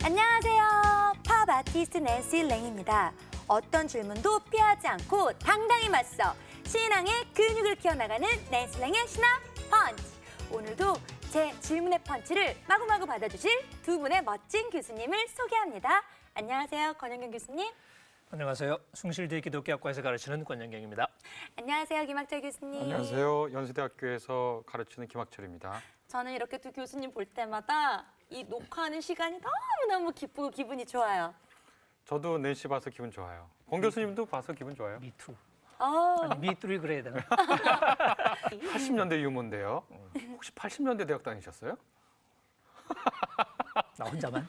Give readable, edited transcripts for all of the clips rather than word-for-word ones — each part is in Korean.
안녕하세요. 팝 아티스트 낸시 랭입니다. 어떤 질문도 피하지 않고 당당히 맞서 신앙의 근육을 키워나가는 낸시 랭의 신앙 펀치. 오늘도 제 질문의 펀치를 마구마구 받아주실 두 분의 멋진 교수님을 소개합니다. 안녕하세요. 권영경 교수님. 안녕하세요. 숭실대 기독교학과에서 가르치는 권영경입니다. 안녕하세요. 김학철 교수님. 안녕하세요. 연세대학교에서 가르치는 김학철입니다. 저는 이렇게 두 교수님 볼 때마다 이 녹화하는 시간이 너무너무 기쁘고 기분이 좋아요. 저도 낸시 봐서 기분 좋아요. 권 교수님도 봐서 기분 좋아요. 미투. 어, 아니 미투리 그래야 되나? 80년대 유머인데요. 혹시 80년대 대학 다니셨어요? 나 혼자만?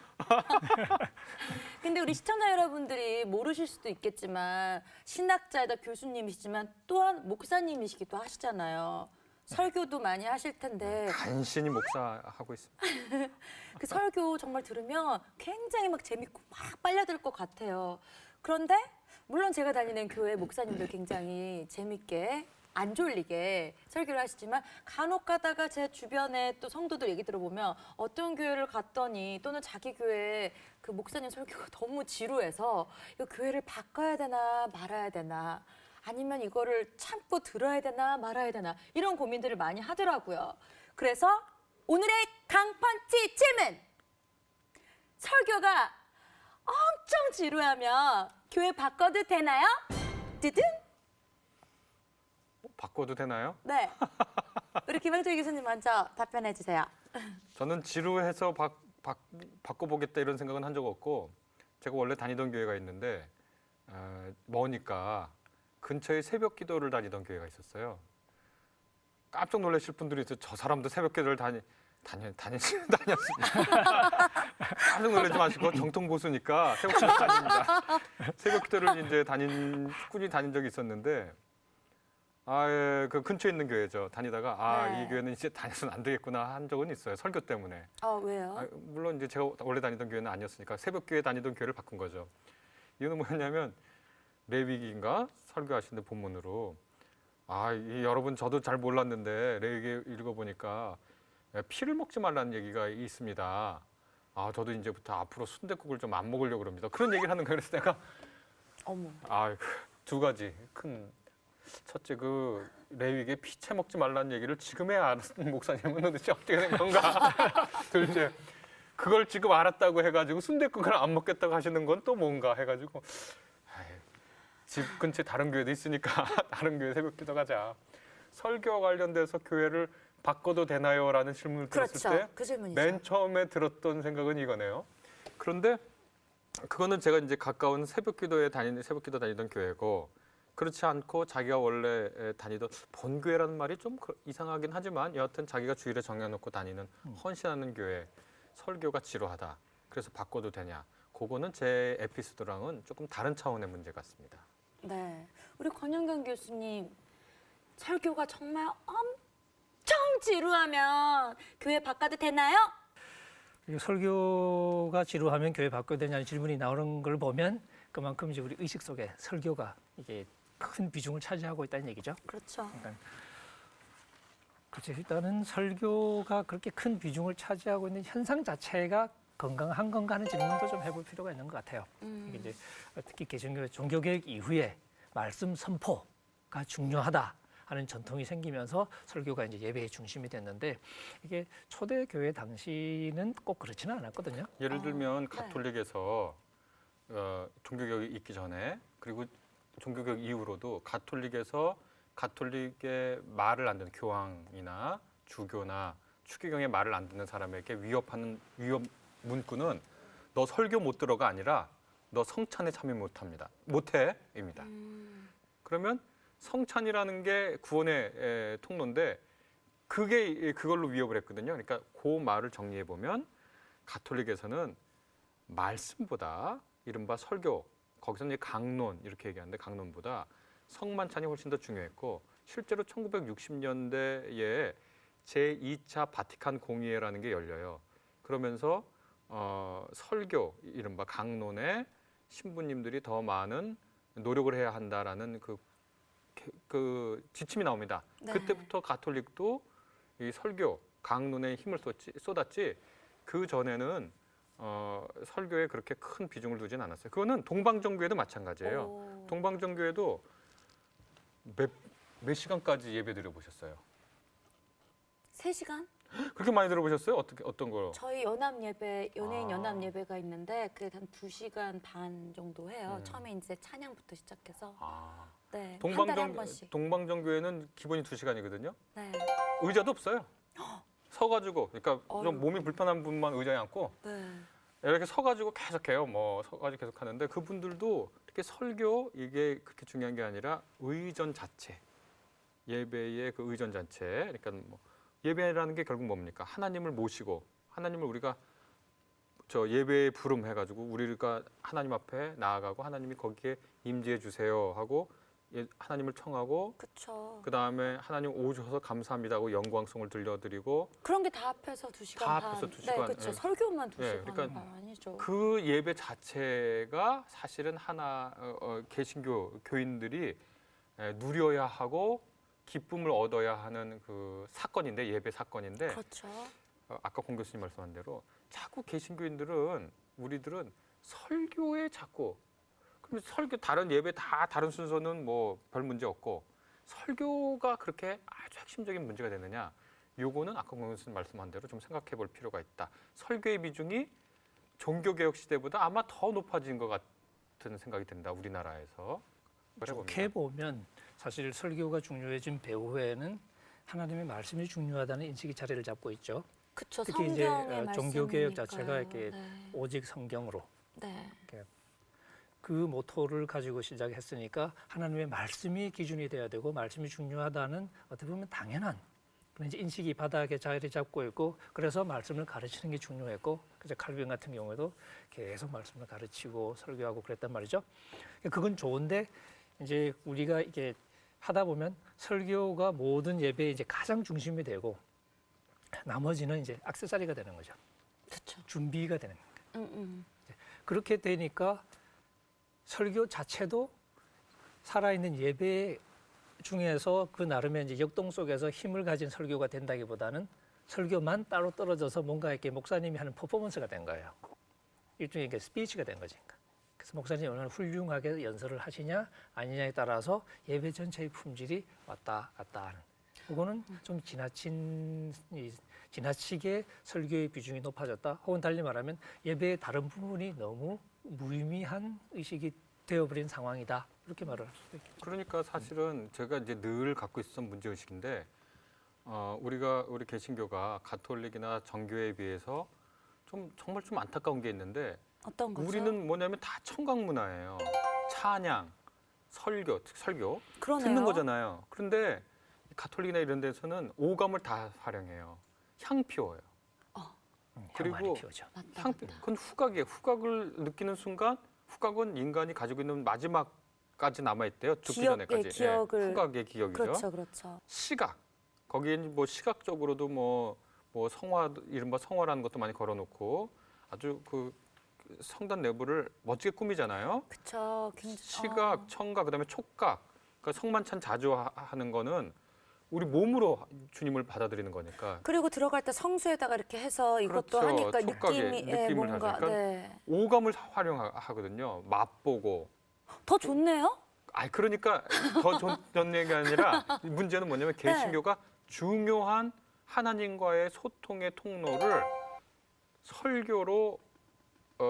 근데 우리 시청자 여러분들이 모르실 수도 있겠지만 신학자이다 교수님이시지만 또한 목사님이시기도 하시잖아요. 설교도 많이 하실 텐데 간신히 목사하고 있습니다. 그 설교 정말 들으면 굉장히 막 재밌고 막 빨려들 것 같아요. 그런데 물론 제가 다니는 교회 목사님들 굉장히 재밌게 안 졸리게 설교를 하시지만 간혹 가다가 제 주변에 또 성도들 얘기 들어보면 어떤 교회를 갔더니 또는 자기 교회 그 목사님 설교가 너무 지루해서 이 교회를 바꿔야 되나 말아야 되나 아니면 이거를 참고 들어야 되나 말아야 되나 이런 고민들을 많이 하더라고요. 그래서 오늘의 강펀치 질문! 설교가 엄청 지루하면 교회 바꿔도 되나요? 드든? 바꿔도 되나요? 네. 우리 김학철 교수님 먼저 답변해 주세요. 저는 지루해서 바꿔보겠다 이런 생각은 한 적 없고 제가 원래 다니던 교회가 있는데 머니까 근처에 새벽 기도를 다니던 교회가 있었어요. 깜짝 놀라실 분들이 있어요. 저 사람도 새벽 기도를 다녔습니다. 깜짝 놀라지 마시고 정통 고수니까 새벽 기도 다닙니다. 새벽 기도를 이제 꾸준히 다닌 적이 있었는데 그 근처에 있는 교회죠. 다니다가 네. 이 교회는 이제 다녀서는 안 되겠구나 한 적은 있어요. 설교 때문에. 왜요? 물론 이제 제가 원래 다니던 교회는 아니었으니까 새벽 교회 다니던 교회를 바꾼 거죠. 이유는 뭐였냐면 레위기인가 설교하시는데 본문으로 여러분 저도 잘 몰랐는데 레위기 읽어보니까 피를 먹지 말라는 얘기가 있습니다. 저도 이제부터 앞으로 순댓국을 좀 안 먹으려고 그럽니다. 그런 얘기를 하는 거예요. 그래서 내가 어머. 두 가지 큰 첫째 그 레위기에 피채 먹지 말라는 얘기를 지금에 아는 목사님은 도대체 어떻게 된 건가? 둘째 그걸 지금 알았다고 해가지고 순댓국을 안 먹겠다고 하시는 건 또 뭔가 해가지고 집 근처에 다른 교회도 있으니까 다른 교회 새벽 기도 가자. 설교 관련돼서 교회를 바꿔도 되나요?라는 질문을 들었을 그렇죠. 때 그 질문이죠. 맨 처음에 들었던 생각은 이거네요. 그런데 그거는 제가 이제 가까운 새벽 기도 다니던 교회고 그렇지 않고 자기가 원래 다니던 본교회라는 말이 좀 이상하긴 하지만 여하튼 자기가 주일에 정해놓고 다니는 헌신하는 교회 설교가 지루하다. 그래서 바꿔도 되냐. 그거는 제 에피소드랑은 조금 다른 차원의 문제 같습니다. 네. 우리 권영경 교수님 설교가 정말 엄청 지루하면 교회 바꿔도 되나요? 그리고 설교가 지루하면 교회 바꿔야 되냐는 질문이 나오는 걸 보면 그만큼 이제 우리 의식 속에 설교가 이게 큰 비중을 차지하고 있다는 얘기죠. 그렇죠. 그러니까 그렇죠. 일단은 설교가 그렇게 큰 비중을 차지하고 있는 현상 자체가 건강한 건가 하는 질문도 좀 해볼 필요가 있는 것 같아요. 이게 이제 특히 개신교 종교개혁 이후에 말씀 선포가 중요하다 하는 전통이 생기면서 설교가 이제 예배의 중심이 됐는데 이게 초대 교회 당시는 꼭 그렇지는 않았거든요. 예를 들면 네. 가톨릭에서 종교개혁이 있기 전에 그리고 종교개혁 이후로도 가톨릭의 말을 안 듣는 교황이나 주교나 추기경의 말을 안 듣는 사람에게 위협 문구는 너 설교 못 들어가 아니라 너 성찬에 참여 못해입니다. 그러면 성찬이라는 게 구원의 통로인데 그걸로 위협을 했거든요. 그러니까 그 말을 정리해 보면 가톨릭에서는 말씀보다 이른바 설교 거기서는 강론 이렇게 얘기하는데 강론보다 성만찬이 훨씬 더 중요했고 실제로 1960년대에 제2차 바티칸 공의회라는 게 열려요. 그러면서 설교 이른바 강론에 신부님들이 더 많은 노력을 해야 한다라는 그 지침이 나옵니다. 네. 그때부터 가톨릭도 이 설교 강론에 힘을 쏟았지. 그 전에는 설교에 그렇게 큰 비중을 두진 않았어요. 그거는 동방정교회도 마찬가지예요. 오. 동방정교회도 몇 시간까지 예배 드려보셨어요? 3시간? 그렇게 많이 들어보셨어요? 어떤 거? 저희 연합 예배, 연예인 아. 연합 예배가 있는데 그게 한 2시간 반 정도 해요. 네. 처음에 이제 찬양부터 시작해서 아, 네, 한 달에 한 번씩. 동방정교회는 기본이 2시간이거든요. 네. 의자도 없어요. 서가지고, 그러니까 어휴. 좀 몸이 불편한 분만 의자에 앉고 네. 이렇게 서가지고 계속해요. 뭐 서가지고 계속 하는데 그분들도 이렇게 설교 이게 그렇게 중요한 게 아니라 의전 자체, 예배의 그 의전 자체. 그러니까 뭐 예배라는 게 결국 뭡니까? 하나님을 모시고 하나님을 우리가 저 예배에 부름 해가지고 우리가 하나님 앞에 나아가고 하나님이 거기에 임재해 주세요 하고 하나님을 청하고 그쵸. 그 다음에 하나님 오셔서 감사합니다 하고 영광송을 들려드리고 그런 게 다 합해서 2시간 다 반. 합해서 2시간, 네, 그쵸. 예. 설교만 2시간 예, 그러니까 반 아니죠. 그 예배 자체가 사실은 개신교 교인들이 누려야 하고 기쁨을 얻어야 하는 그 사건인데 예배 사건인데 그렇죠. 아까 공 교수님 말씀한 대로 자꾸 개신교인들은 우리들은 설교에 자꾸 그럼 설교 다른 예배 다 다른 순서는 뭐 별 문제 없고 설교가 그렇게 아주 핵심적인 문제가 되느냐? 요거는 아까 공 교수님 말씀한 대로 좀 생각해 볼 필요가 있다. 설교의 비중이 종교개혁 시대보다 아마 더 높아진 것 같은 생각이 든다. 우리나라에서. 좋게 보면 사실 설교가 중요해진 배후에는 하나님의 말씀이 중요하다는 인식이 자리를 잡고 있죠. 그쵸. 특히 이제 성경의 종교개혁 말씀이니까요. 자체가 이렇게 네. 오직 성경으로 네. 그 모토를 가지고 시작했으니까 하나님의 말씀이 기준이 돼야 되고 말씀이 중요하다는 어떻게 보면 당연한 그런 이제 인식이 바닥에 자리 잡고 있고 그래서 말씀을 가르치는 게 중요했고 그래서 칼빈 같은 경우에도 계속 말씀을 가르치고 설교하고 그랬단 말이죠. 그건 좋은데 이제 우리가 이게 하다 보면 설교가 모든 예배에 이제 가장 중심이 되고 나머지는 이제 액세서리가 되는 거죠. 그쵸. 준비가 되는 거예요. 음. 그렇게 되니까 설교 자체도 살아있는 예배 중에서 그 나름의 이제 역동 속에서 힘을 가진 설교가 된다기보다는 설교만 따로 떨어져서 뭔가 이렇게 목사님이 하는 퍼포먼스가 된 거예요. 일종의 이게 스피치가 된 거지. 그래서 목사님이 얼마나 훌륭하게 연설을 하시냐 아니냐에 따라서 예배 전체의 품질이 왔다 갔다 하는. 그거는 좀 지나치게 설교의 비중이 높아졌다. 혹은 달리 말하면 예배의 다른 부분이 너무 무의미한 의식이 되어버린 상황이다. 이렇게 말을 할 수도 있겠죠. 그러니까 사실은 제가 이제 늘 갖고 있었던 문제 의식인데 우리 개신교가 가톨릭이나 정교회에 비해서 정말 좀 안타까운 게 있는데 어떤 거죠? 우리는 뭐냐면 다 청각 문화예요. 찬양, 설교 그러네요. 듣는 거잖아요. 그런데 가톨릭이나 이런 데서는 오감을 다 활용해요. 향 피워요. 그리고 향 많이 피우죠. 맞다, 향, 맞다. 그건 후각이에요. 후각을 느끼는 순간 후각은 인간이 가지고 있는 마지막까지 남아있대요. 죽기 기억의 전에까지. 기억을. 후각의 기억이죠. 그렇죠, 그렇죠. 시각. 거기에 뭐 시각적으로도 뭐 이른바 성화라는 것도 많이 걸어놓고 아주 그 성단 내부를 멋지게 꾸미잖아요. 그렇죠. 시각, 청각, 그다음에 촉각. 그러니까 성만찬 자주 하는 거는 우리 몸으로 주님을 받아들이는 거니까. 그리고 들어갈 때 성수에다가 이렇게 해서 이것도 그렇죠. 하니까 촉각에 느낌이 느낌을 뭔가 하니까. 네. 오감을 활용하거든요. 맛보고. 더 좋네요. 그러니까 더 좋은 게 아니라 문제는 뭐냐면 개신교가 중요한 하나님과의 소통의 통로를 설교로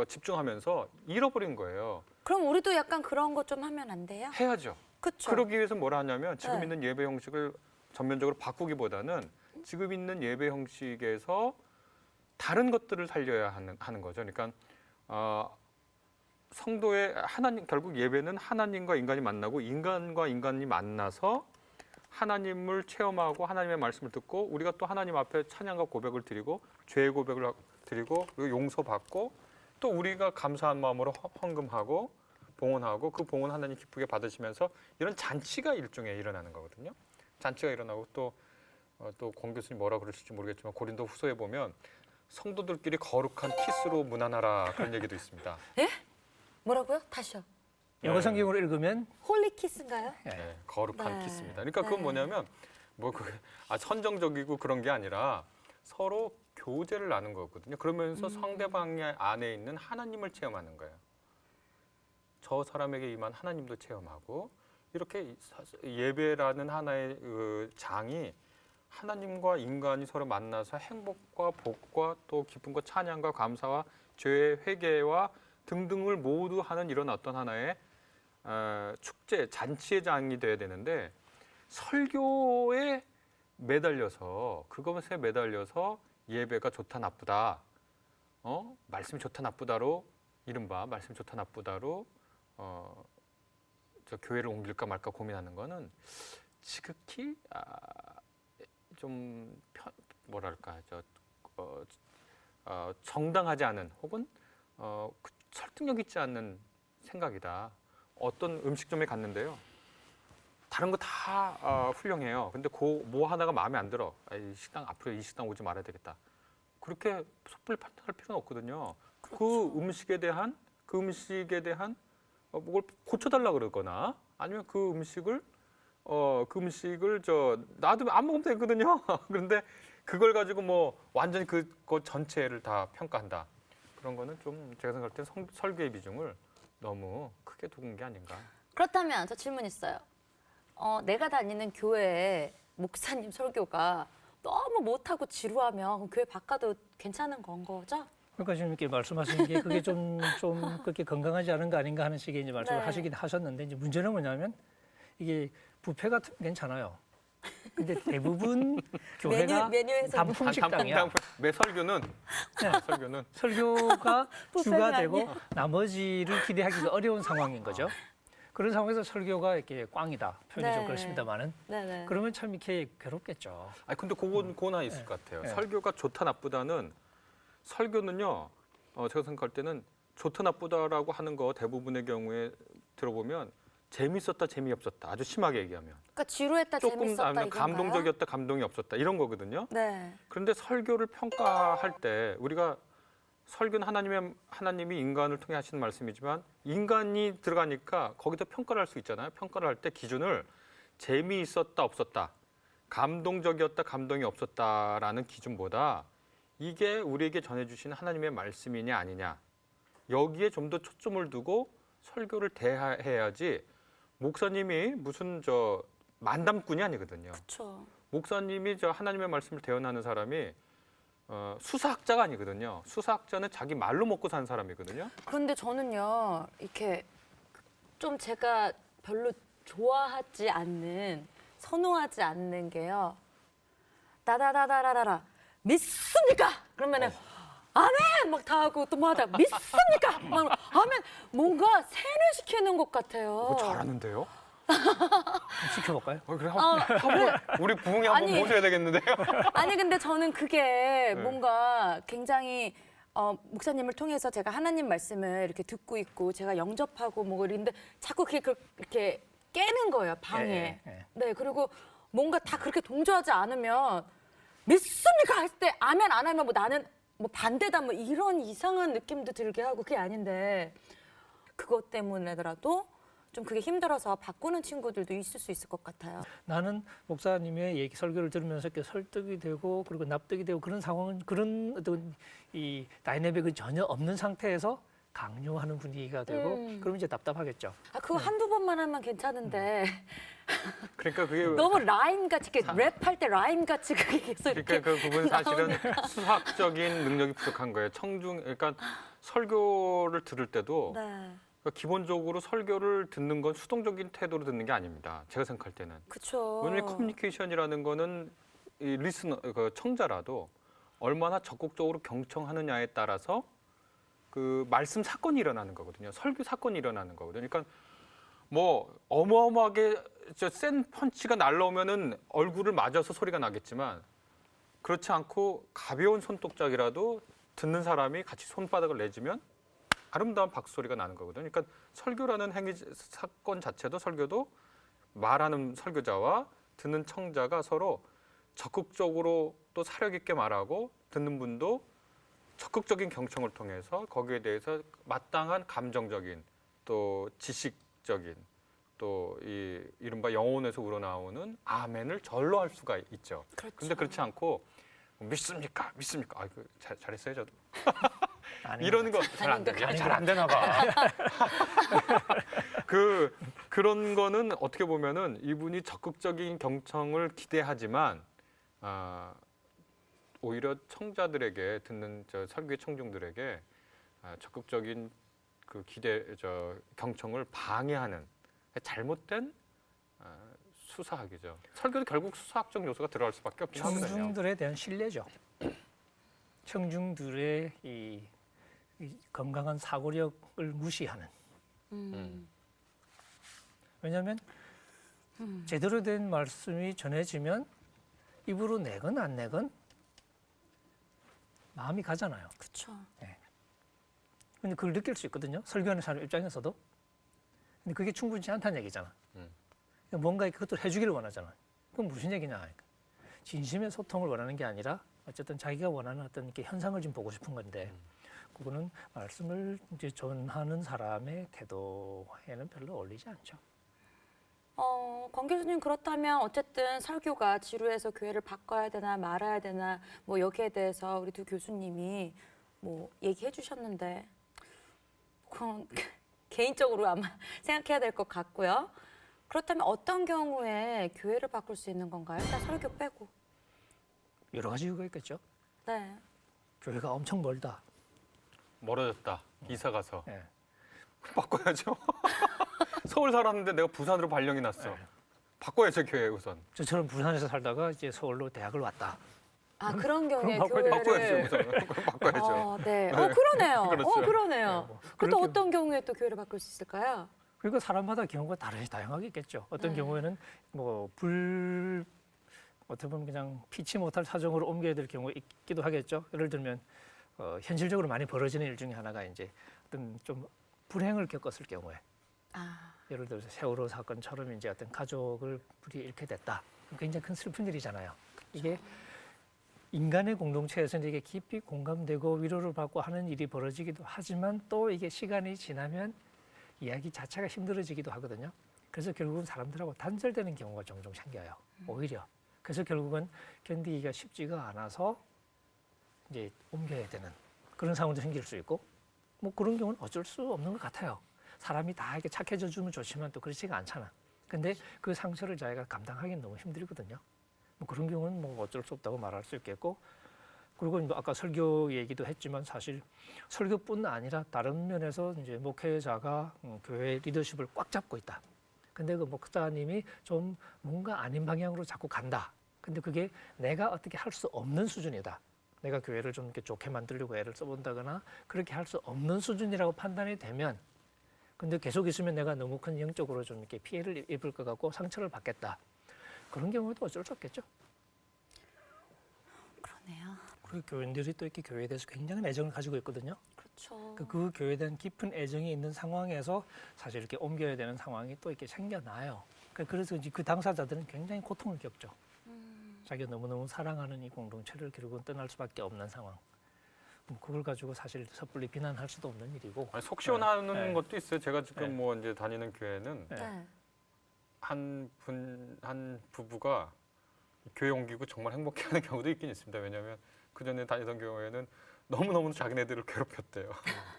집중하면서 잃어버린 거예요. 그럼 우리도 약간 그런 거 좀 하면 안 돼요? 해야죠. 그렇죠. 그러기 위해서 뭐라 하냐면 지금 네. 있는 예배 형식을 전면적으로 바꾸기보다는 지금 있는 예배 형식에서 다른 것들을 살려야 하는 거죠. 그러니까 성도의 결국 예배는 하나님과 인간이 만나고 인간과 인간이 만나서 하나님을 체험하고 하나님의 말씀을 듣고 우리가 또 하나님 앞에 찬양과 고백을 드리고 죄의 고백을 드리고 그리고 용서받고 또 우리가 감사한 마음으로 헌금하고 봉헌하고 그 봉헌 하나님 기쁘게 받으시면서 이런 잔치가 일종의 일어나는 거거든요. 잔치가 일어나고 또 권 교수님 뭐라 그러실지 모르겠지만 고린도 후서에 보면 성도들끼리 거룩한 키스로 문안하라 그런 얘기도 있습니다. 뭐라고요? 다시요. 영어 성경으로 읽으면 홀리 키스인가요? 거룩한 네. 키스입니다. 그러니까 네. 그건 뭐냐면 선정적이고 그런 게 아니라 서로 교제를 나눈 거거든요. 그러면서 상대방 안에 있는 하나님을 체험하는 거예요. 저 사람에게 임한 하나님도 체험하고 이렇게 예배라는 하나의 그 장이 하나님과 인간이 서로 만나서 행복과 복과 또 기쁨과 찬양과 감사와 죄의 회개와 등등을 모두 하는 이런 어떤 하나의 축제, 잔치의 장이 돼야 되는데 설교에 매달려서 그것에 매달려서 예배가 좋다 나쁘다, 말씀이 좋다 나쁘다로 이른바 말씀이 좋다 나쁘다로 저 교회를 옮길까 말까 고민하는 거는 지극히 좀 뭐랄까 정당하지 않은 혹은 설득력 있지 않는 생각이다. 어떤 음식점에 갔는데요. 다른 거 다 훌륭해요. 근데 그 뭐 하나가 마음에 안 들어. 이 식당 앞으로 이 식당 오지 말아야 되겠다. 그렇게 섣불리 판단할 필요는 없거든요. 그렇죠. 그 음식에 대한 뭘 고쳐달라 그러거나 아니면 그 음식을 나도 안 먹으면 되거든요. 그런데 그걸 가지고 뭐 완전히 그 전체를 다 평가한다. 그런 거는 좀 제가 생각할 때 설교의 비중을 너무 크게 두는 게 아닌가. 그렇다면 저 질문 있어요. 내가 다니는 교회에 목사님 설교가 너무 못하고 지루하면 그럼 교회 바꿔도 괜찮은 건 거죠? 그러니까 지금 이렇게 말씀하시는 게 그게 좀 그렇게 건강하지 않은 거 아닌가 하는 식의 이제 말씀을 네. 하시긴 하셨는데 이제 문제는 뭐냐면 이게 뷔페 같으면 괜찮아요. 근데 대부분 교회가 메뉴에서 단품 식당이야. 매 설교는 네. 설교는 설교가 뷔페가 주가 되고 아니야. 나머지를 기대하기가 어려운 상황인 거죠. 그런 상황에서 설교가 이렇게 꽝이다 표현이 네. 좀 그렇습니다만은 네네. 그러면 참 이렇게 괴롭겠죠. 아니 근데 그건 하나 있을 것 같아요. 네. 설교가 좋다 나쁘다는 설교는요. 제가 생각할 때는 좋다 나쁘다라고 하는 거 대부분의 경우에 들어보면 재밌었다 재미없었다 아주 심하게 얘기하면 그러니까 지루했다 조금 재밌었다 아니면 이건가요? 감동적이었다 감동이 없었다 이런 거거든요. 네. 그런데 설교를 평가할 때 우리가 설교는 하나님이 인간을 통해 하시는 말씀이지만 인간이 들어가니까 거기서 평가를 할 수 있잖아요. 평가를 할 때 기준을 재미있었다 없었다, 감동적이었다 감동이 없었다라는 기준보다 이게 우리에게 전해주신 하나님의 말씀이냐 아니냐 여기에 좀 더 초점을 두고 설교를 대해야지 목사님이 무슨 만담꾼이 아니거든요. 그렇죠. 목사님이 하나님의 말씀을 대언하는 사람이 수사학자가 아니거든요. 수사학자는 자기 말로 먹고 사는 사람이거든요. 그런데 저는요 이렇게 좀 제가 별로 좋아하지 않는 선호하지 않는 게요. 다다다다다라 믿습니까? 그러면은 아멘 막 다 하고 또 뭐 하다 믿습니까? 막 하면 뭔가 세뇌시키는 것 같아요. 잘하는데요? 지켜볼까요? 그래 한번 우리 부흥이 한번 아니. 모셔야 되겠는데요? 아니 근데 저는 그게 뭔가 굉장히 목사님을 통해서 제가 하나님 말씀을 이렇게 듣고 있고 제가 영접하고 뭐 이런데 자꾸 그게 이렇게 깨는 거예요 방에. 예. 네 그리고 뭔가 다 그렇게 동조하지 않으면 믿습니까 했을 때 아멘 안 하면 뭐 나는 뭐 반대다 뭐 이런 이상한 느낌도 들게 하고 그게 아닌데 그것 때문에라도 좀 그게 힘들어서 바꾸는 친구들도 있을 수 있을 것 같아요. 나는 목사님의 얘기 설교를 들으면서 이렇게 설득이 되고 그리고 납득이 되고 그런 상황은 그런 어떤 이 다이내믹은 전혀 없는 상태에서 강요하는 분위기가 되고 그러면 이제 답답하겠죠. 아 그거 한두 번만 하면 괜찮은데 그러니까 그게 너무 라임 같이 이렇게 랩할 때 라임 같이 그게 계속 이렇게 그러니까 그 부분 사실은 수학적인 능력이 부족한 거예요. 그러니까 설교를 들을 때도 네. 그러니까 기본적으로 설교를 듣는 건 수동적인 태도로 듣는 게 아닙니다. 제가 생각할 때는. 그렇죠. 왜냐하면 커뮤니케이션이라는 거는 이 리스너, 그 청자라도 얼마나 적극적으로 경청하느냐에 따라서 그 말씀 사건이 일어나는 거거든요. 설교 사건이 일어나는 거거든요. 그러니까 뭐 어마어마하게 센 펀치가 날라오면은 얼굴을 맞아서 소리가 나겠지만 그렇지 않고 가벼운 손동작이라도 듣는 사람이 같이 손바닥을 내주면 아름다운 박수 소리가 나는 거거든요. 그러니까 설교라는 행위 사건 자체도 설교도 말하는 설교자와 듣는 청자가 서로 적극적으로 또 사력 있게 말하고 듣는 분도 적극적인 경청을 통해서 거기에 대해서 마땅한 감정적인 또 지식적인 또 이 이른바 영혼에서 우러나오는 아멘을 절로 할 수가 있죠. 그렇죠. 근데 그렇지 않고 믿습니까? 믿습니까? 아, 잘했어요 저도. 아닌 이런 것 거 잘 안 되냐? 아닌 잘안 되나 봐. 그런 거는 어떻게 보면은 이분이 적극적인 경청을 기대하지만 오히려 청자들에게 듣는 저 설교의 청중들에게 적극적인 그 경청을 방해하는 잘못된 수사학이죠. 설교도 결국 수사학적 요소가 들어갈 수밖에 없긴 하거든요. 청중들에 대한 신뢰죠. 청중들의 이 건강한 사고력을 무시하는. 왜냐하면 제대로 된 말씀이 전해지면 입으로 내건 안 내건 마음이 가잖아요. 그렇죠. 근데 그걸 느낄 수 있거든요. 설교하는 사람 입장에서도. 근데 그게 충분치 않다는 얘기잖아. 그러니까 뭔가 그것도 해주기를 원하잖아. 그건 무슨 얘기냐. 진심의 소통을 원하는 게 아니라 어쨌든 자기가 원하는 어떤 이렇게 현상을 좀 보고 싶은 건데 그거는 말씀을 이제 전하는 사람의 태도에는 별로 어울리지 않죠. 권 교수님 그렇다면 어쨌든 설교가 지루해서 교회를 바꿔야 되나 말아야 되나 뭐 여기에 대해서 우리 두 교수님이 뭐 얘기해 주셨는데 그건 개인적으로 아마 생각해야 될 것 같고요. 그렇다면 어떤 경우에 교회를 바꿀 수 있는 건가요? 일단 설교 빼고. 여러 가지 이유가 있겠죠. 네. 교회가 엄청 멀다. 멀어졌다. 이사 가서 예. 바꿔야죠. 서울 살았는데 내가 부산으로 발령이 났어. 바꿔야죠 교회 우선. 저처럼 부산에서 살다가 이제 서울로 대학을 왔다. 아 그런 경우에 그럼 교회를 바꿔야죠 우선. 바꿔야죠. 네. 그러네요. 그렇죠. 그러네요. 뭐 또 그렇게- 어떤 경우에 또 교회를 바꿀 수 있을까요? 그러니까 사람마다 경우가 다양하게 있겠죠. 어떤 네. 경우에는 뭐 어떻게 보면 그냥 피치 못할 사정으로 옮겨야 될 경우가 있기도 하겠죠. 예를 들면 현실적으로 많이 벌어지는 일 중에 하나가 이제 어떤 좀 불행을 겪었을 경우에 예를 들어서 세월호 사건처럼 이제 어떤 가족을 불이 잃게 됐다. 굉장히 큰 슬픈 일이잖아요. 이게 인간의 공동체에서는 이게 깊이 공감되고 위로를 받고 하는 일이 벌어지기도 하지만 또 이게 시간이 지나면 이야기 자체가 힘들어지기도 하거든요. 그래서 결국은 사람들하고 단절되는 경우가 종종 생겨요. 오히려. 그래서 결국은 견디기가 쉽지가 않아서 이제 옮겨야 되는 그런 상황도 생길 수 있고 뭐 그런 경우는 어쩔 수 없는 것 같아요. 사람이 다 이렇게 착해져 주면 좋지만 또 그렇지가 않잖아. 근데 그 상처를 자기가 감당하기는 너무 힘들거든요. 뭐 그런 경우는 뭐 어쩔 수 없다고 말할 수 있겠고 그리고 뭐 아까 설교 얘기도 했지만 사실 설교뿐 아니라 다른 면에서 이제 목회자가 교회 리더십을 꽉 잡고 있다. 근데 그 목사님이 좀 뭔가 아닌 방향으로 자꾸 간다. 근데 그게 내가 어떻게 할 수 없는 수준이다. 내가 교회를 좀 이렇게 좋게 만들려고 애를 써본다거나 그렇게 할 수 없는 수준이라고 판단이 되면 근데 계속 있으면 내가 너무 큰 영적으로 좀 이렇게 피해를 입을 것 같고 상처를 받겠다. 그런 경우에도 어쩔 수 없겠죠. 그러네요. 그리고 교인들이 또 이렇게 교회에 대해서 굉장한 애정을 가지고 있거든요. 그렇죠. 그 교회에 대한 깊은 애정이 있는 상황에서 사실 이렇게 옮겨야 되는 상황이 또 이렇게 생겨나요. 그래서 이제 그 당사자들은 굉장히 고통을 겪죠. 자기가 너무너무 사랑하는 이 공동체를 결국은 떠날 수밖에 없는 상황. 그걸 가지고 사실 섣불리 비난할 수도 없는 일이고. 아니, 속 시원하는 네. 것도 있어요. 제가 지금 네. 뭐 이제 다니는 교회는 네. 한 부부가 교회 옮기고 정말 행복해하는 경우도 있긴 있습니다. 왜냐하면 그 전에 다니던 교회는 너무너무 자기네들을 괴롭혔대요.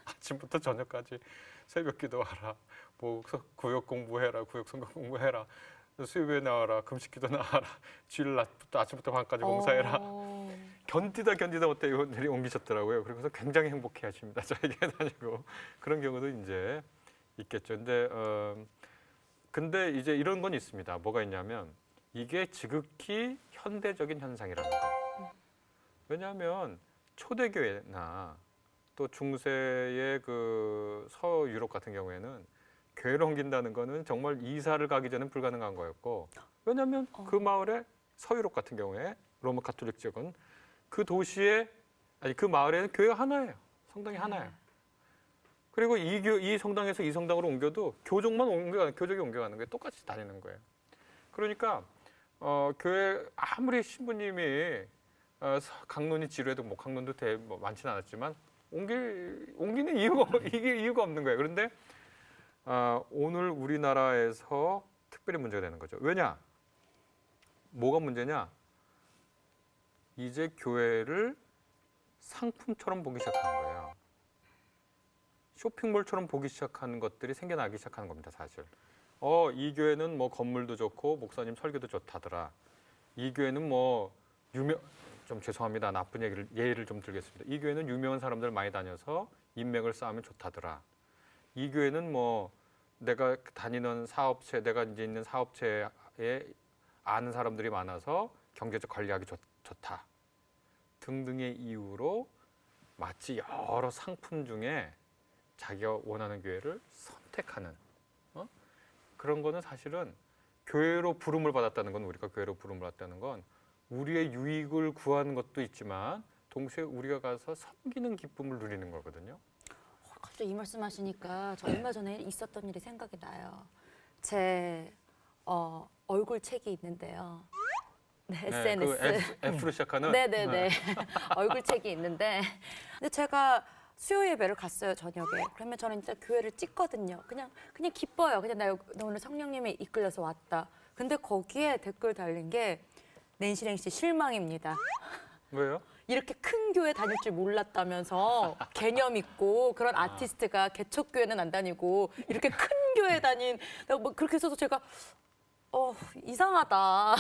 아침부터 저녁까지 새벽 기도하라, 뭐 구역 공부해라, 구역 성경 공부해라, 수요일에 나와라, 금식기도 나와라, 주일 낮부터 아침부터 밤까지 봉사해라. 견디다 어때 이분들이 옮기셨더라고요. 그래서 굉장히 행복해하십니다. 저희 교회 다니고 그런 경우도 이제 있겠죠. 근데 이제 이런 건 있습니다. 뭐가 있냐면 이게 지극히 현대적인 현상이라는 거. 왜냐하면 초대교회나 또 중세의 그 서유럽 같은 경우에는 교회를 옮긴다는 거는 정말 이사를 가기 전엔 불가능한 거였고 왜냐하면 그 마을에 서유럽 같은 경우에 로마 가톨릭 지역은 그 도시에 아니 그 마을에는 교회가 하나예요. 성당이 하나예요. 그리고 이 성당에서 이 성당으로 옮겨도 교족이 옮겨가는 게 똑같이 다니는 거예요. 그러니까 교회 아무리 신부님이 강론이 지루해도 뭐 강론도 뭐 많지는 않았지만 옮기는 이유가 없는 거예요. 그런데 오늘 우리나라에서 특별히 문제가 되는 거죠. 왜냐? 뭐가 문제냐? 이제 교회를 상품처럼 보기 시작한 거예요. 쇼핑몰처럼 보기 시작하는 것들이 생겨나기 시작하는 겁니다, 사실. 이 교회는 뭐 건물도 좋고 목사님 설교도 좋다더라. 이 교회는 뭐 좀 죄송합니다. 나쁜 예를 좀 들겠습니다. 이 교회는 유명한 사람들 많이 다녀서 인맥을 쌓으면 좋다더라. 이 교회는 뭐 내가 다니는 사업체, 내가 이제 있는 사업체에 아는 사람들이 많아서 경제적 관리하기 좋다. 등등의 이유로 마치 여러 상품 중에 자기가 원하는 교회를 선택하는 그런 거는 사실은 교회로 부름을 받았다는 건 우리가 교회로 부름을 받았다는 건 우리의 유익을 구하는 것도 있지만 동시에 우리가 가서 섬기는 기쁨을 누리는 거거든요. 갑자기 이 말씀하시니까 저 얼마 전에 있었던 일이 생각이 나요. 제 얼굴 책이 있는데요. 네, SNS. 그 F로 시작하는. 네네네. 얼굴 책이 있는데, 근데 제가 수요 예배를 갔어요, 저녁에. 그러면 저는 진짜 교회를 찍거든요. 그냥 기뻐요. 그냥 나 오늘 성령님이 이끌려서 왔다. 근데 거기에 댓글 달린 게 낸시 실망입니다. 왜요? 이렇게 큰 교회 다닐 줄 몰랐다면서 개념 있고 그런 아티스트가 개척교회는 안 다니고 이렇게 큰 교회 다닌 뭐 그렇게 써서 제가 이상하다.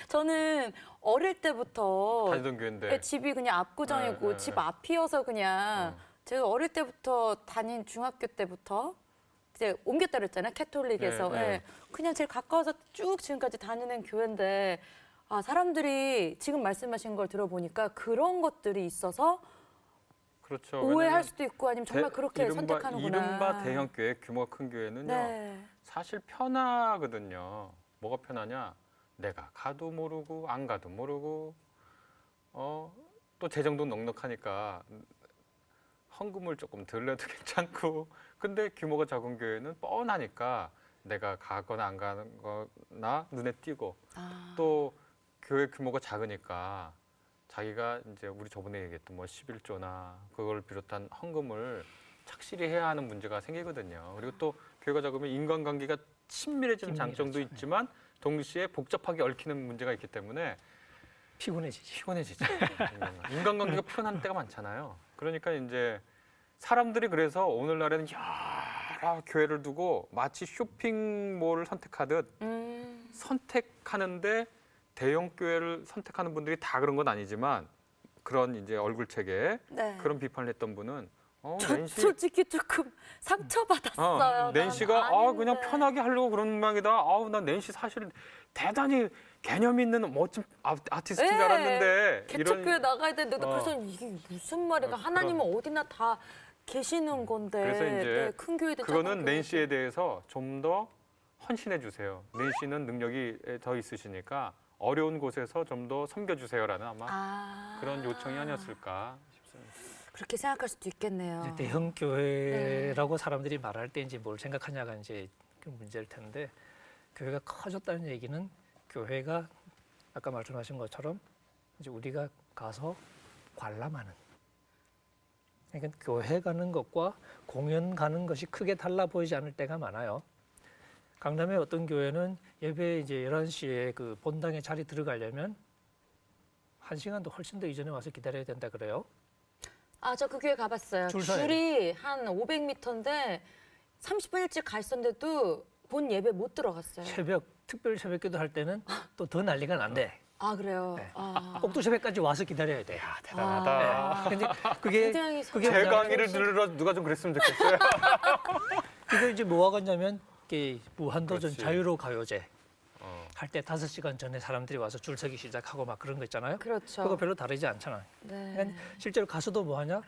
저는 어릴 때부터 다니던 교회인데. 집이 그냥 압구정이고 네. 집 앞이어서 그냥 제가 어릴 때부터 다닌 중학교 때부터 이제 옮겼다 그랬잖아요. 캐톨릭에서. 네, 네. 예. 그냥 제일 가까워서 쭉 지금까지 다니는 교회인데 사람들이 지금 말씀하신 걸 들어보니까 그런 것들이 있어서 그렇죠. 오해할 왜냐면 수도 있고 아니면 정말 그렇게 선택하는구나. 이른바 대형 교회, 규모가 큰 교회는요. 네. 사실 편하거든요. 뭐가 편하냐? 내가 가도 모르고 안 가도 모르고 또 재정도 넉넉하니까 헌금을 조금 덜 내도 괜찮고 근데 규모가 작은 교회는 뻔하니까 내가 가거나 안 가는 거나 눈에 띄고 또 교회 규모가 작으니까 자기가 이제 우리 저번에 얘기했던 뭐 11조나 그걸 비롯한 헌금을 착실히 해야 하는 문제가 생기거든요. 그리고 또 교회가 작으면 인간관계가 친밀해지는 장점도 있지만 동시에 복잡하게 얽히는 문제가 있기 때문에 피곤해지죠. 인간관계가 피곤한 때가 많잖아요. 그러니까 이제 사람들이 그래서 오늘날에는 여러 교회를 두고 마치 쇼핑몰을 선택하듯 선택하는데 대형 교회를 선택하는 분들이 다 그런 건 아니지만 그런 이제 얼굴책에 네. 그런 비판을 했던 분은 저 낸시 솔직히 조금 상처받았어요. 낸시가 그냥 편하게 하려고 그런 모양이다. 난 낸시 사실 대단히 개념 있는 멋진 아티스트인 줄 알았는데 개척교회 나가야 되는데 그래서 이게 무슨 말이야? 그런- 하나님은 어디나 다 계시는 건데 그래서 이제 큰 교회든 그거는 작은 교회든. 낸시에 대해서 좀 더 헌신해 주세요. 낸시는 능력이 더 있으시니까 어려운 곳에서 좀 더 섬겨주세요라는 아마 그런 요청이 아니었을까 싶습니다. 그렇게 생각할 수도 있겠네요. 이제 대형 교회라고 사람들이 말할 때 이제 뭘 생각하냐가 이제 그 문제일 텐데 교회가 커졌다는 얘기는 교회가 아까 말씀하신 것처럼 이제 우리가 가서 관람하는 그러니까 교회 가는 것과 공연 가는 것이 크게 달라 보이지 않을 때가 많아요. 강남의 어떤 교회는 예배 이제 11시에 그 본당에 자리 들어가려면 1시간도 훨씬 더 이전에 와서 기다려야 된다 그래요. 저 그 교회 가봤어요. 줄 서야 줄이 한 500m인데 30분 일찍 가 있었는데도 본 예배 못 들어갔어요. 특별 새벽기도 할 때는 또 더 난리가 난대. 그래요? 네. 꼭두 새벽까지 와서 기다려야 돼. 대단하다. 근데 그게 굉장히 제 강의를 들으러 누가 좀 그랬으면 좋겠어요. 이거 이제 뭐가 같냐면 이게 무한도전 그렇지. 자유로 가요제 할 때 5시간 전에 사람들이 와서 줄 서기 시작하고 막 그런 거 있잖아요. 그렇죠. 그거 별로 다르지 않잖아요. 네. 그러니까 실제로 가수도 뭐 하냐?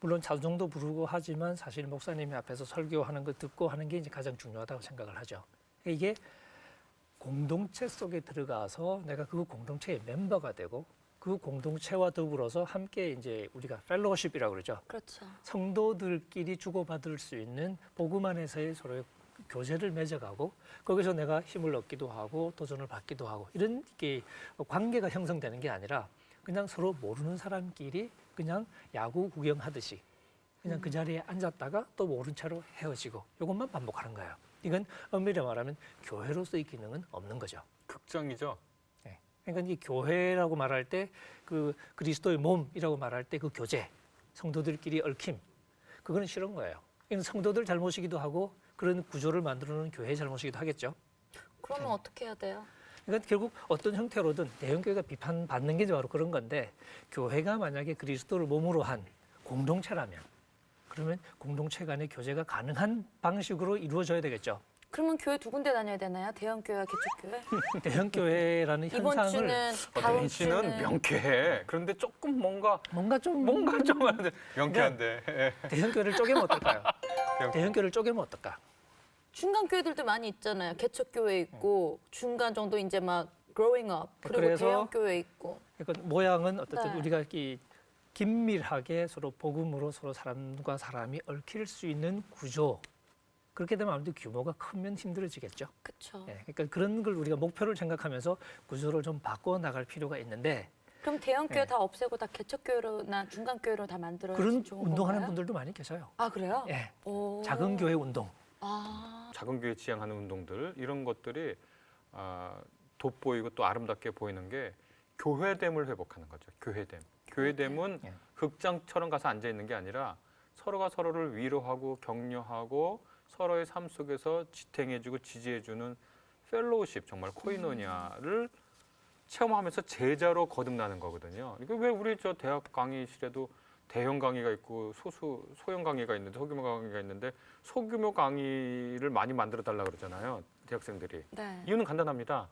물론 찬송도 부르고 하지만 사실 목사님이 앞에서 설교하는 거 듣고 하는 게 이제 가장 중요하다고 생각을 하죠. 이게 공동체 속에 들어가서 내가 그 공동체의 멤버가 되고 그 공동체와 더불어서 함께 이제 우리가 펠로우십이라고 그러죠. 그렇죠. 성도들끼리 주고받을 수 있는 복음 안에서의 서로의 교제를 맺어가고 거기서 내가 힘을 얻기도 하고 도전을 받기도 하고 이런 게 관계가 형성되는 게 아니라 그냥 서로 모르는 사람끼리 그냥 야구 구경하듯이 그냥 그 자리에 앉았다가 또 모른 채로 헤어지고 이것만 반복하는 거예요. 이건 엄밀히 말하면 교회로서의 기능은 없는 거죠. 극장이죠. 네. 그러니까 이 교회라고 말할 때 그 그리스도의 몸이라고 말할 때 그 교제, 성도들끼리 얽힘, 그거는 싫은 거예요. 이건 성도들 잘못이기도 하고 그런 구조를 만들어놓은 교회의 잘못이기도 하겠죠. 그러면 어떻게 해야 돼요? 그러니까 결국 어떤 형태로든 대형교회가 비판받는 게 바로 그런 건데 교회가 만약에 그리스도를 몸으로 한 공동체라면 그러면 공동체 간의 교제가 가능한 방식으로 이루어져야 되겠죠. 그러면 교회 두 군데 다녀야 되나요? 대형 교회와 개척 교회? 대형교회라는 이번 현상을 주는 다음 낸시는 주는 명쾌해. 그런데 조금 뭔가 좀 하는데 명쾌한데. 대형교회를 쪼개면 어떨까요? 대형- 대형교회를 쪼개면 어떨까? 중간 교회들도 많이 있잖아요. 개척 교회 있고 중간 정도 이제 막 growing up 그리고 그래서 대형 교회 있고. 그러니까 모양은 어떻든 네. 우리가 이 긴밀하게 서로 복음으로 서로 사람과 사람이 얽힐 수 있는 구조. 그렇게 되면 아무래도 규모가 크면 힘들어지겠죠. 그렇죠. 예, 그러니까 그런 걸 우리가 목표를 생각하면서 구조를 좀 바꿔 나갈 필요가 있는데 그럼 대형 교회 네. 다 없애고 다 개척 교회로나 중간 교회로 다 만들어야 그런 좋은 운동하는 건가요? 분들도 많이 계셔요. 아 그래요? 예, 오. 작은 교회 운동. 아 작은 교회 지향하는 운동들 이런 것들이 돋보이고 또 아름답게 보이는 게 교회됨을 회복하는 거죠. 교회됨. 교회됨은 예. 극장처럼 가서 앉아 있는 게 아니라 서로가 서로를 위로하고 격려하고 서로의 삶 속에서 지탱해주고 지지해주는 펠로우십 정말 코이노니아를 체험하면서 제자로 거듭나는 거거든요. 이게 왜 우리 저 대학 강의실에도 대형 강의가 있고 소형 강의가 있는데 소규모 강의가 있는데 소규모 강의를 많이 만들어 달라 그러잖아요. 대학생들이. 네. 이유는 간단합니다.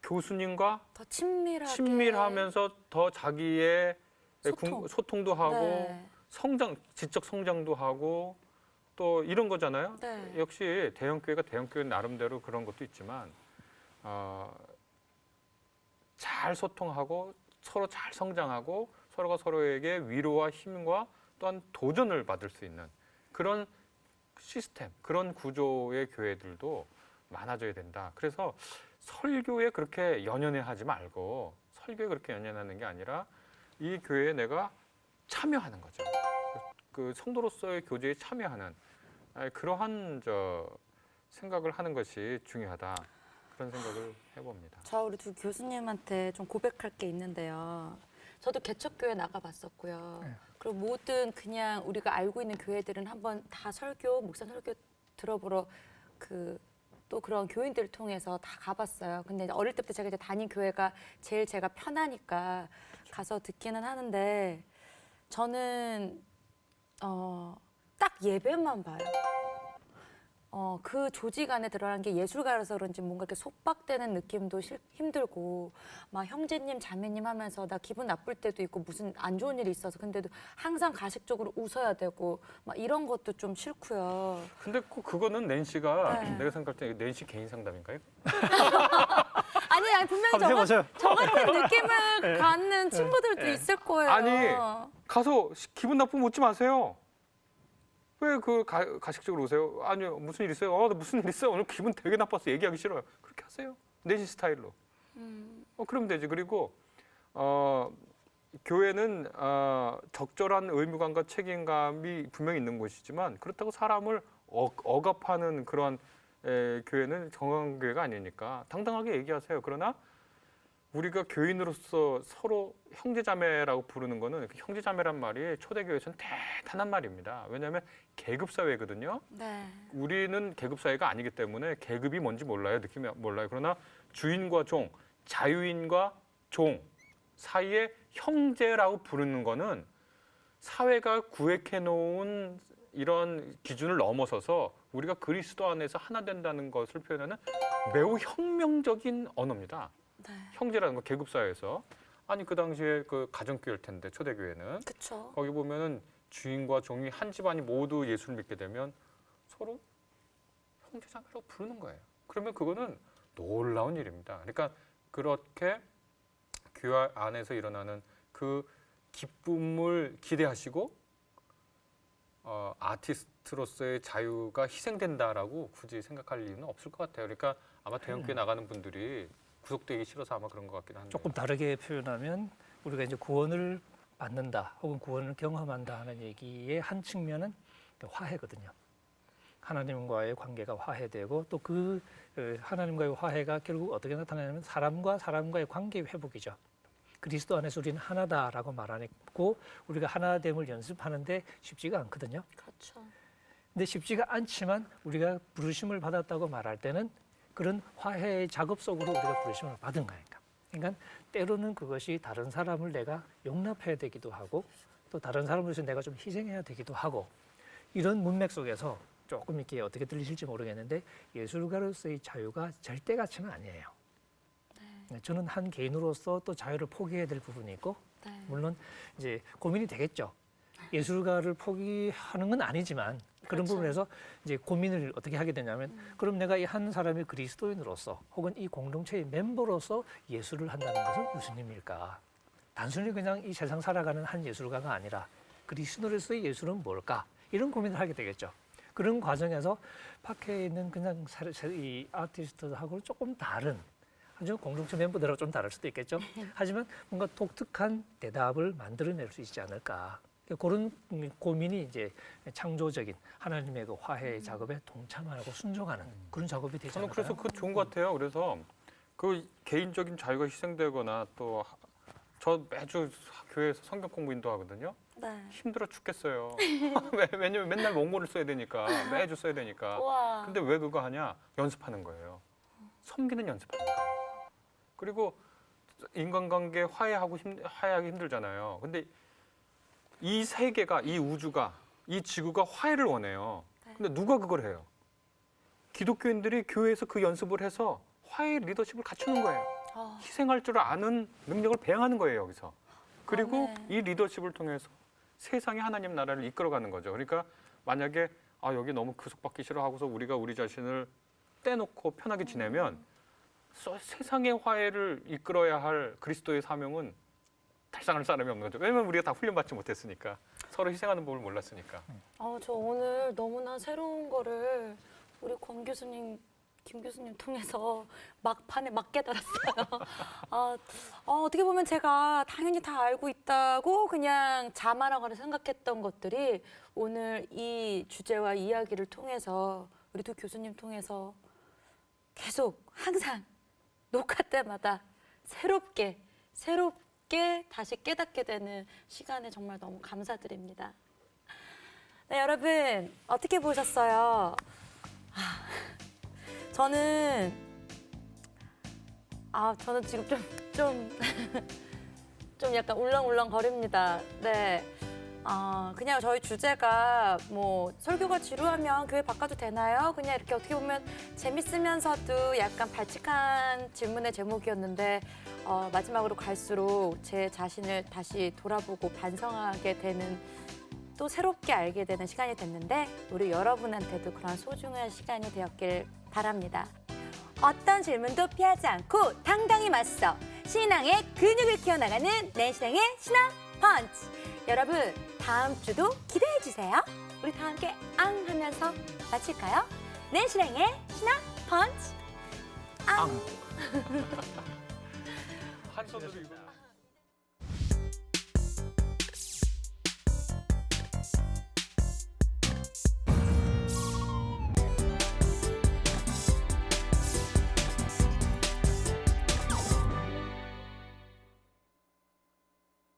교수님과 더 친밀하게. 친밀하면서 더 자기의 소통. 소통도 하고 네. 지적 성장도 하고 또 이런 거잖아요. 네. 역시 대형 교회가 대형 교회 나름대로 그런 것도 있지만 잘 소통하고 서로 잘 성장하고 서로가 서로에게 위로와 힘과 또한 도전을 받을 수 있는 그런 시스템, 그런 구조의 교회들도 많아져야 된다. 그래서 설교에 그렇게 연연해하지 말고 설교에 그렇게 연연하는 게 아니라 이 교회에 내가 참여하는 거죠. 그 성도로서의 교제에 참여하는 그러한 생각을 하는 것이 중요하다. 그런 생각을 해봅니다. 저 우리 두 교수님한테 좀 고백할 게 있는데요. 저도 개척교회 나가봤었고요. 네. 그리고 모든 그냥 우리가 알고 있는 교회들은 한번 다 목사 설교 들어보러 또 그런 교인들을 통해서 다 가봤어요. 근데 이제 어릴 때부터 제가 이제 다닌 교회가 제일 제가 편하니까 가서 듣기는 하는데 저는 딱 예배만 봐요. 그 조직 안에 들어간 게 예술가라서 그런지 뭔가 이렇게 속박되는 느낌도 힘들고 막 형제님 자매님 하면서 나 기분 나쁠 때도 있고 무슨 안 좋은 일이 있어서 근데도 항상 가식적으로 웃어야 되고 막 이런 것도 좀 싫고요. 근데 꼭 그거는 낸시가 네. 내가 생각할 때 낸시 개인 상담인가요? 아니 분명히 한번 해보세요. 저 같은 느낌을 갖는 친구들도 있을 거예요. 아니 가서 기분 나쁘면 웃지 마세요. 왜 그 가식적으로 오세요? 아니요 무슨 일 있어요? 나 무슨 일 있어요? 오늘 기분 되게 나빠서 얘기하기 싫어요. 그렇게 하세요. 낸시 스타일로. 그러면 되지. 그리고 교회는 적절한 의무감과 책임감이 분명히 있는 곳이지만 그렇다고 사람을 억압하는 그런 교회는 정확한 교회가 아니니까 당당하게 얘기하세요. 그러나 우리가 교인으로서 서로 형제자매라고 부르는 거는 형제자매란 말이 초대교회에서는 대단한 말입니다. 왜냐하면 계급사회거든요. 네. 우리는 계급사회가 아니기 때문에 계급이 뭔지 몰라요. 느낌이 몰라요. 그러나 주인과 종, 자유인과 종 사이에 형제라고 부르는 거는 사회가 구획해 놓은 이런 기준을 넘어서서 우리가 그리스도 안에서 하나 된다는 것을 표현하는 매우 혁명적인 언어입니다. 네. 형제라는 거 계급사회에서 아니 그 당시에 그 가정교회일 텐데 초대교회는 그렇죠. 거기 보면은 주인과 종이 한 집안이 모두 예수를 믿게 되면 서로 형제자매라고 부르는 거예요. 그러면 그거는 놀라운 일입니다. 그러니까 그렇게 교회 안에서 일어나는 그 기쁨을 기대하시고 아티스트로서의 자유가 희생된다라고 굳이 생각할 이유는 없을 것 같아요. 그러니까 아마 대형교회 나가는 분들이 구속되기 싫어서 아마 그런 것 같긴 한데. 조금 다르게 표현하면 우리가 이제 구원을 받는다 혹은 구원을 경험한다 하는 얘기의 한 측면은 화해거든요. 하나님과의 관계가 화해되고 또 그 하나님과의 화해가 결국 어떻게 나타나냐면 사람과 사람과의 관계 회복이죠. 그리스도 안에서 우리는 하나다라고 말하고 우리가 하나됨을 연습하는데 쉽지가 않거든요. 그렇죠. 근데 쉽지가 않지만 우리가 부르심을 받았다고 말할 때는 그런 화해의 작업 속으로 우리가 부르심을 받은 거니까. 그러니까 때로는 그것이 다른 사람을 내가 용납해야 되기도 하고 또 다른 사람을 위해서 내가 좀 희생해야 되기도 하고 이런 문맥 속에서 조금 이렇게 어떻게 들리실지 모르겠는데 예술가로서의 자유가 절대 가치는 아니에요. 네. 저는 한 개인으로서 또 자유를 포기해야 될 부분이 있고 네. 물론 이제 고민이 되겠죠. 예술가를 포기하는 건 아니지만 그런 그렇죠. 부분에서 이제 고민을 어떻게 하게 되냐면 그럼 내가 이 한 사람의 그리스도인으로서 혹은 이 공동체의 멤버로서 예술을 한다는 것은 무슨 의미일까? 단순히 그냥 이 세상 살아가는 한 예술가가 아니라 그리스도로서의 예술은 뭘까? 이런 고민을 하게 되겠죠. 그런 과정에서 밖에 있는 그냥 이 아티스트하고 조금 다른 아주 공동체 멤버들하고 좀 다를 수도 있겠죠. 하지만 뭔가 독특한 대답을 만들어낼 수 있지 않을까. 그런 고민이 이제 창조적인 하나님의 그 화해 작업에 동참하고 순종하는 그런 작업이 되지 저는 않을까요? 그래서 그 좋은 것 같아요. 그래서 그 개인적인 자유가 희생되거나 또 저 매주 교회에서 성경 공부 인도하거든요. 네. 힘들어 죽겠어요. 왜냐면 맨날 원고를 써야 되니까 매주 써야 되니까. 와. 근데 왜 그거 하냐? 연습하는 거예요. 섬기는 연습하는 거예요. 그리고 인간관계 화해하기 힘들잖아요. 근데 이 세계가, 이 우주가, 이 지구가 화해를 원해요. 근데 누가 그걸 해요? 기독교인들이 교회에서 그 연습을 해서 화해 리더십을 갖추는 거예요. 희생할 줄 아는 능력을 배양하는 거예요, 여기서. 그리고 네. 이 리더십을 통해서 세상에 하나님 나라를 이끌어가는 거죠. 그러니까 만약에 여기 너무 구속받기 싫어하고서 우리가 우리 자신을 떼놓고 편하게 지내면 세상의 화해를 이끌어야 할 그리스도의 사명은 달성할 사람이 없는 거죠. 왜냐면 우리가 다 훈련받지 못했으니까. 서로 희생하는 법을 몰랐으니까. 저 오늘 너무나 새로운 거를 우리 권 교수님, 김 교수님 통해서 막판에 막 깨달았어요. 어떻게 보면 제가 당연히 다 알고 있다고 그냥 자만하거나 생각했던 것들이 오늘 이 주제와 이야기를 통해서 우리 두 교수님 통해서 계속 항상 녹화 때마다 새롭게 다시 깨닫게 되는 시간에 정말 너무 감사드립니다. 네, 여러분 어떻게 보셨어요? 저는 지금 좀 약간 울렁울렁거립니다. 네. 그냥 저희 주제가 뭐 설교가 지루하면 교회 바꿔도 되나요? 그냥 이렇게 어떻게 보면 재밌으면서도 약간 발칙한 질문의 제목이었는데 마지막으로 갈수록 제 자신을 다시 돌아보고 반성하게 되는 또 새롭게 알게 되는 시간이 됐는데 우리 여러분한테도 그런 소중한 시간이 되었길 바랍니다. 어떤 질문도 피하지 않고 당당히 맞서 신앙의 근육을 키워나가는 내 신앙의 신앙 펀치. 여러분 다음 주도 기대해 주세요. 우리 다 함께 앙 하면서 마칠까요? 내 신앙의 신앙 펀치. 앙. 한 손으로 이거.